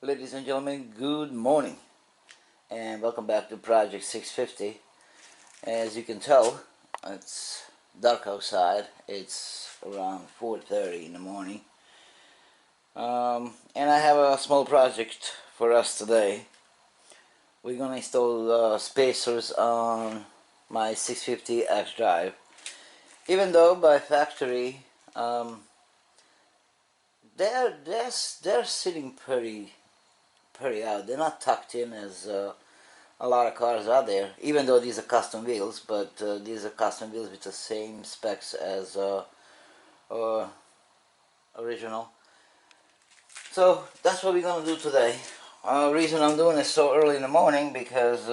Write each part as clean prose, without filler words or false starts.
Ladies and gentlemen, good morning and welcome back to Project 650. As you can tell, it's dark outside. It's around 4:30 in the morning. And I have a small project for us today. We're gonna install spacers on my 650 xDrive. Even though by factory they're sitting pretty out. They're not tucked in as a lot of cars out there, even though these are custom wheels, but these are custom wheels with the same specs as original. So that's what we're gonna do today. Reason I'm doing it so early in the morning because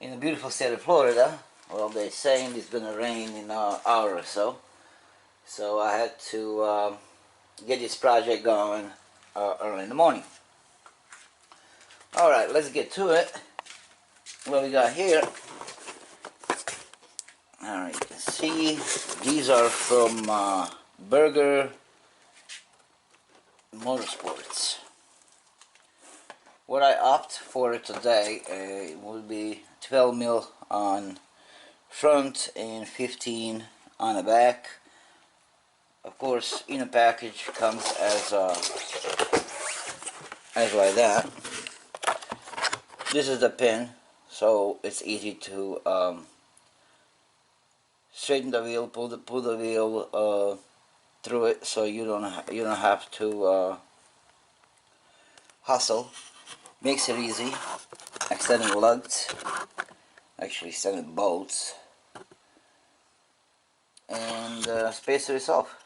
in the beautiful state of Florida, well, they're saying it's gonna rain in an hour or so. So I had to get this project going early in the morning. Alright, let's get to it. What we got here, alright, you can see these are from Burger Motorsports. What I opt for today will be 12 mil on front and 15 on the back. Of course, in a package comes as like that. This is the pin, so it's easy to straighten the wheel, pull the wheel through it, so you don't have to hustle. Makes it easy. Extending lugs, actually extending bolts, and spacer itself.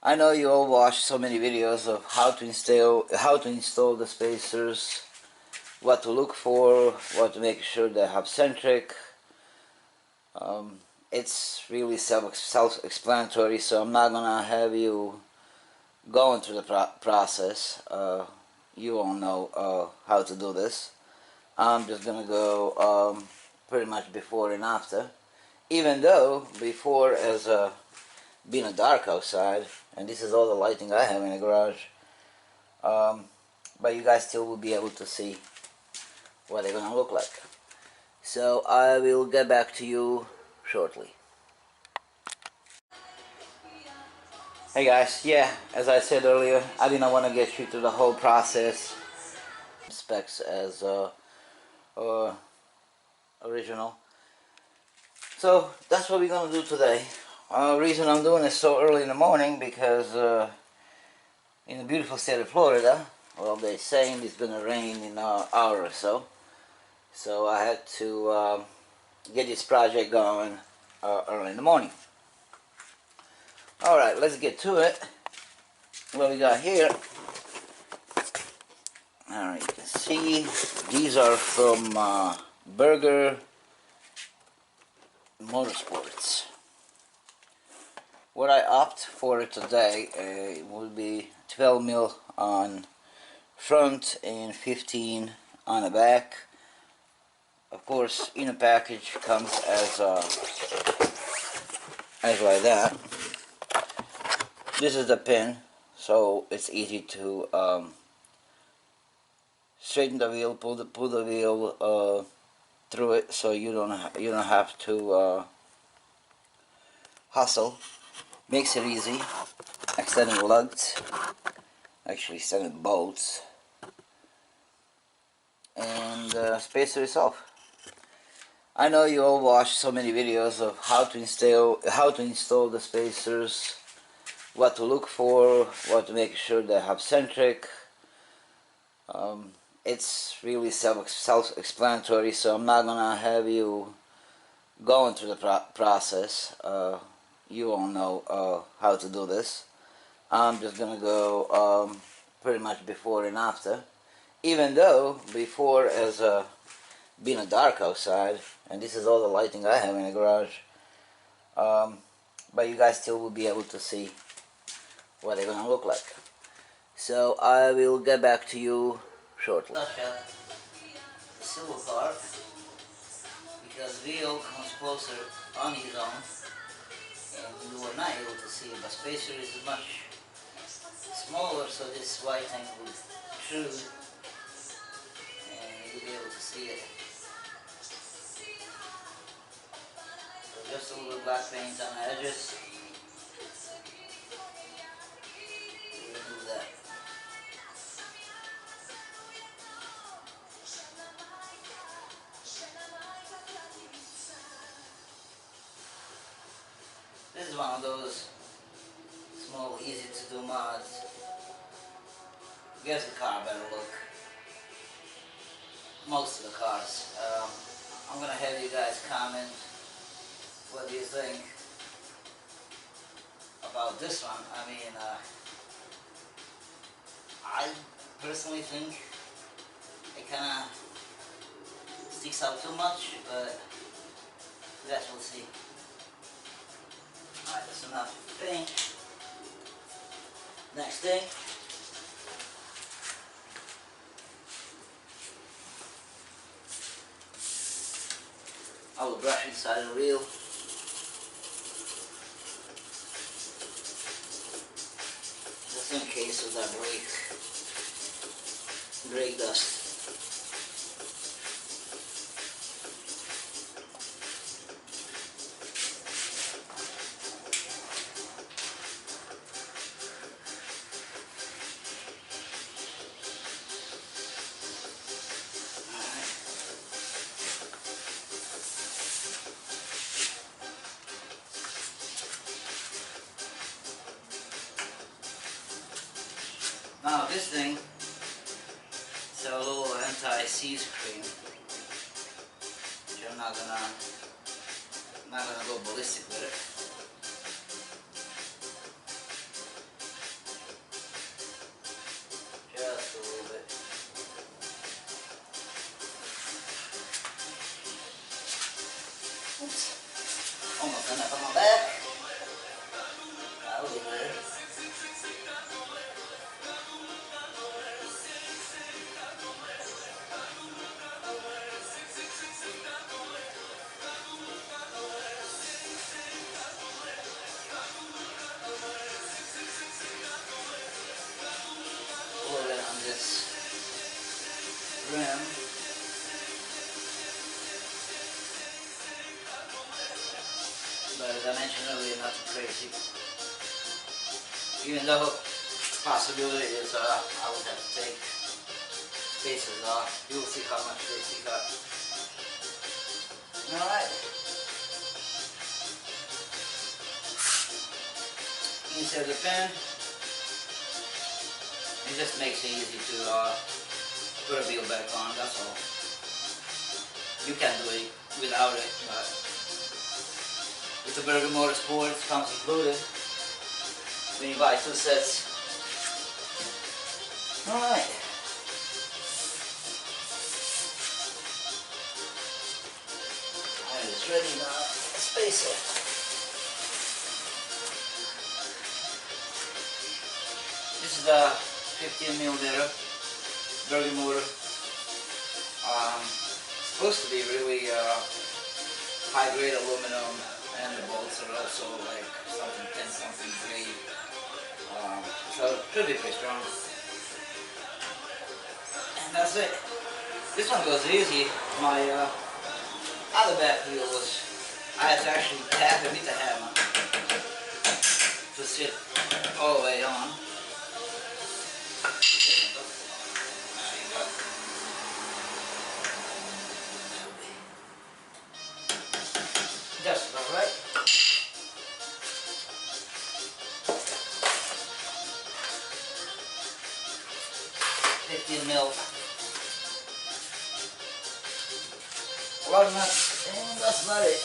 I know you all watched so many videos of how to install the spacers, what to look for, what to make sure they have centric. It's really self-explanatory, so I'm not gonna have you going through the process. You all know how to do this. I'm just gonna go pretty much before and after. Even though before, as being dark outside, and this is all the lighting I have in the garage, but you guys still will be able to see what they're gonna look like. So I will get back to you shortly. Hey guys, yeah, as I said earlier, I did not want to get you through the whole process. Specs as original. So that's what we're gonna do today. Reason I'm doing it so early in the morning because in the beautiful state of Florida, well, they're saying it's gonna rain in an hour or so. So I had to get this project going early in the morning. Alright, let's get to it. What we got here, alright, you can see these are from Burger Motorsports. What I opt for today will be 12 mil on front and 15 on the back. Of course, in a package comes as like that. This is the pin, so it's easy to straighten the wheel, pull the wheel through it, so you don't have to hustle. Makes it easy. Extending lugs, actually extending bolts, and spacer itself. I know you all watched so many videos of how to install the spacers, what to look for, what to make sure they have centric. It's really self-explanatory, so I'm not gonna have you going through the process. You all know how to do this. I'm just gonna go pretty much before and after. Even though before, as being dark outside, and this is all the lighting I have in the garage, but you guys still will be able to see what they're gonna look like. So I will get back to you shortly. Silver car, because Leo comes closer on his own, and you were not able to see it, but spacer is much smaller, so this white thing will intrude and you'll be able to see it. So just a little black paint on the edges. Remove that. This is one of those small, easy to do mods. Gives the car a better look. Most of the cars. I'm gonna have you guys comment. What do you think about this one? I mean, I personally think it kind of sticks out too much, but you guys will see. Alright, that's enough paint. Next thing. I will brush inside the wheel. Just in case of that brake dust. Now this thing, it's a little anti-seize cream, which I'm not gonna go ballistic with it. Just a little bit. Oops. Almost done up on my back. That'll be good. On this rim. But as I mentioned earlier, nothing crazy. Even though possibility is I would have to take spaces off. You will see how much they stick up. Alright. Insert the pen. It just makes it easy to put a wheel back on, that's all. You can do it without it, but with the Burger Motorsports comes included when you buy 2 sets. Alright. It's ready now. Spacer. This is the 15mm Burger motor. Supposed to be really high grade aluminum, and the bolts are also like something 10 something grade. So it should be pretty strong. And that's it. This one goes easy. My other back wheel was, I had to actually tap it with the hammer to sit all the way on. Just about right. $15mm. Lug nut, and that's about it.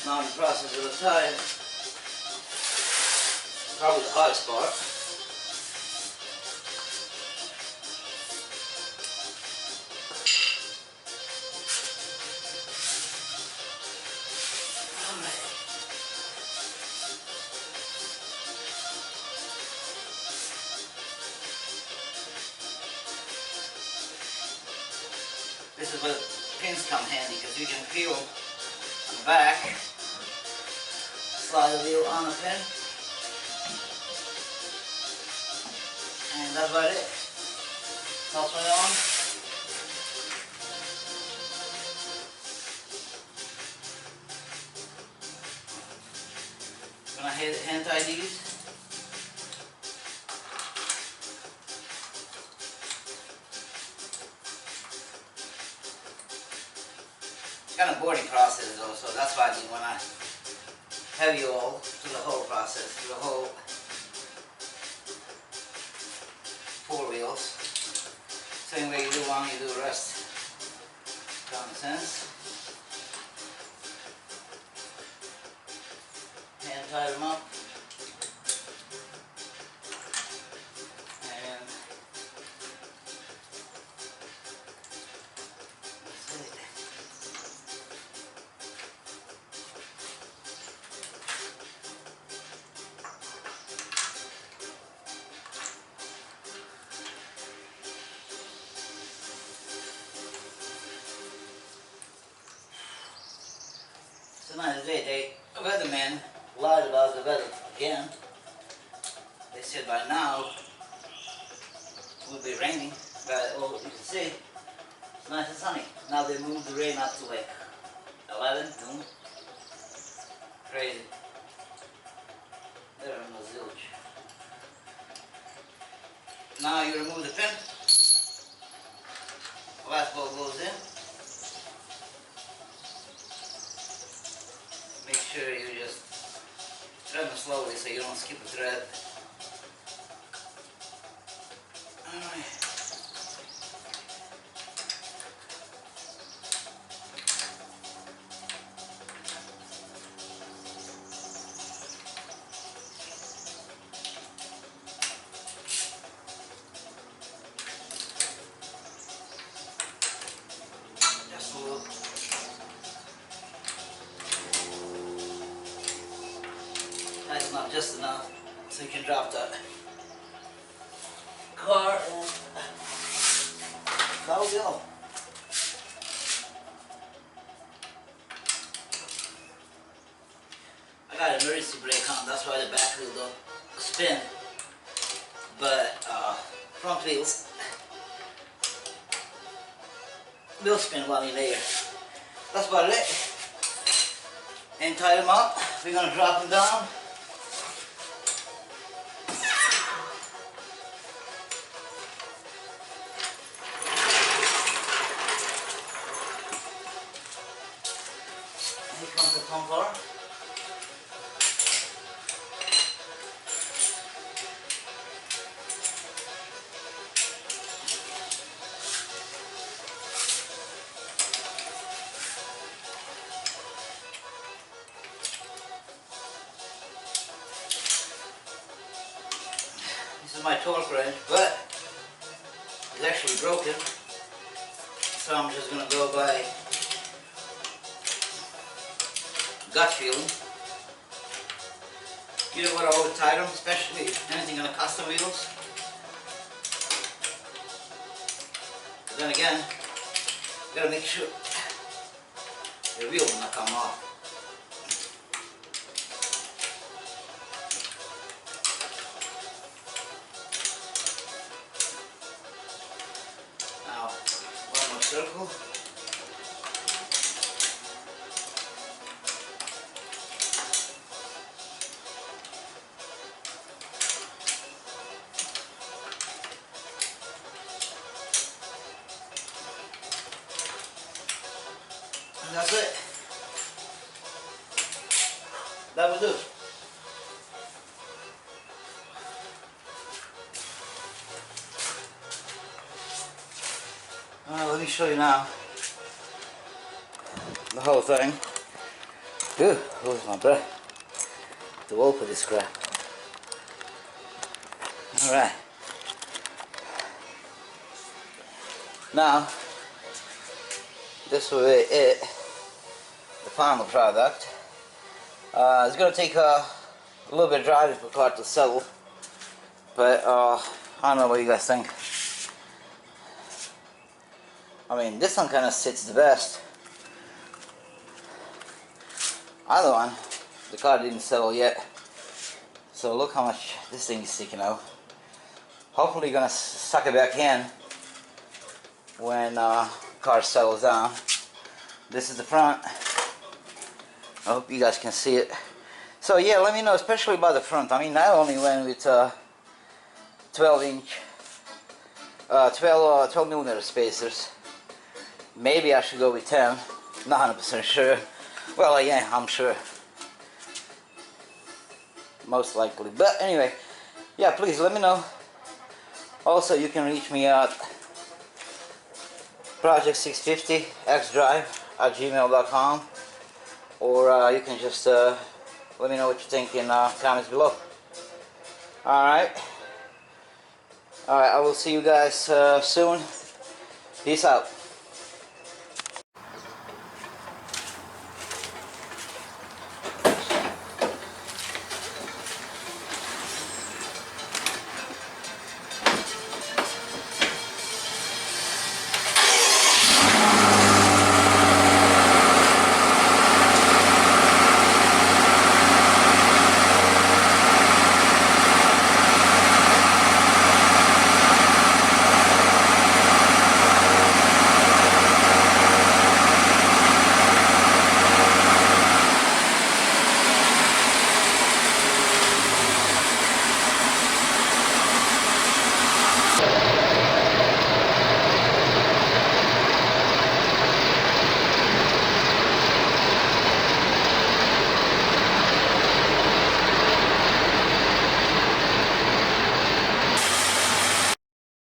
Now in the process of the tire. Probably the hardest part. This is where the pins come handy, because you can peel on the back, slide the wheel on the pin, that's about it. Top it on. Gonna hand tie these. It's kind of boring process though, so that's why I didn't want to have you all through the whole process, through the whole 4 wheels. Same way you do one, you do the rest. Common sense. Hand tie them up. And that's it. Tonight today, the weatherman lied about the weather again. They said by now it would be raining, but well, you can see it's nice and sunny. Now they moved the rain up to like 11, noon. Crazy. There are no zilch. Now you remove the pin. The last bolt goes in. Make sure you just thread them slowly so you don't skip a thread. Alright. Just a little. Tighten up just enough so you can drop that car and that'll go. I got emergency brake on, that's why the back wheel don't spin, but front wheels will spin while you're there. That's about it. And tie them up. We're gonna drop them down. Here comes the pump bar. This is my torque wrench, but it's actually broken. So I'm just gonna go by gut feeling. You know what I always tie them, especially anything on the custom wheels. But then again, you gotta make sure your wheel will not come off. Now, one more circle. And that's it. That will do. Let me show you now the whole thing. Ooh, lose my breath. To open this crap. Alright. Now, this will be it. The final product. It's going to take a little bit of driving for the car to settle, but I don't know what you guys think. I mean, this one kind of sits the best. Other one, the car didn't settle yet, so look how much this thing is sticking out. Hopefully gonna suck it back in when car settles down. This is the front. I hope you guys can see it. So yeah, let me know, especially about the front. I mean, I only went with 12 millimeter spacers. Maybe I should go with 10. Not 100% sure. Well, yeah, I'm sure. Most likely. But anyway, yeah, please let me know. Also, you can reach me at project650 xdrive@gmail.com, or you can just let me know what you think in comments below. Alright, I will see you guys soon. Peace out.